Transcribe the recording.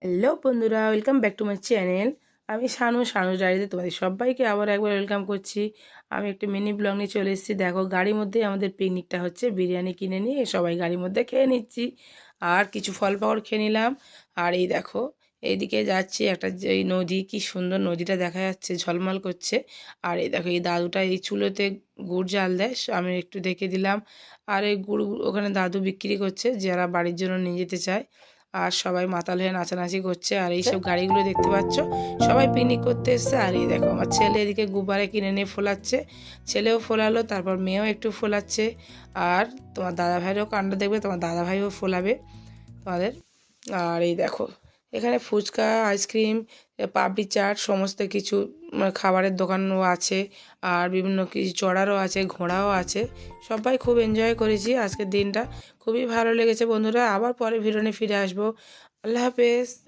Hello বন্ধুরা, welcome back to my channel. আমি শানু ডায়েরিতে তোমাদের সবাইকে আবার একবার ওয়েলকাম করছি। আমি একটা মিনি ব্লগ নিয়ে চলে এসেছি। দেখো, গাড়ির মধ্যেই আমাদের পিকনিকটা হচ্ছে। বিরিয়ানি কিনে নিয়ে সবাই গাড়ির মধ্যে খেয়ে নিচ্ছি, আর কিছু ফল পাকড় খেয়ে নিলাম। আর এই দেখো, এইদিকে যাচ্ছি একটা যে এই নদী, কি সুন্দর নদীটা দেখা যাচ্ছে, ঝলমল করছে। আর এই দেখো, এই দাদুটা এই চুলোতে গুড় জাল দেয়, আমি একটু দেখে দিলাম। আর এই গুড় ওখানে দাদু বিক্রি করছে, যারা বাড়ির জন্য নিয়ে যেতে চায়। আর সবাই মাতাল হয়ে নাচানাচি করছে। আর এইসব গাড়িগুলো দেখতে পাচ্ছ, সবাই পিকনিক করতে এসছে। আর এই দেখো, আমার ছেলে এদিকে গুব্বারে কিনে নিয়ে ফোলাচ্ছে, ছেলেও ফোলালো, তারপর মেয়েও একটু ফোলাচ্ছে। আর তোমার দাদা ভাইয়েরও কাণ্ড দেখবে, তোমার দাদা ভাইও ফোলাবে তোমাদের। আর এই দেখো, এখানে ফুচকা, আইসক্রিম, পাপড়ি চাট, সমস্ত কিছু খাবারের দোকানও আছে। আর বিভিন্ন কিছু চড়ারও আছে, ঘোড়াও আছে। সবাই খুব এনজয় করেছি আজকের দিনটা, খুবই ভালো লেগেছে বন্ধুরা। আবার পরে ভিডিও নিয়ে ফিরে আসবো। আল্লাহ হাফেজ।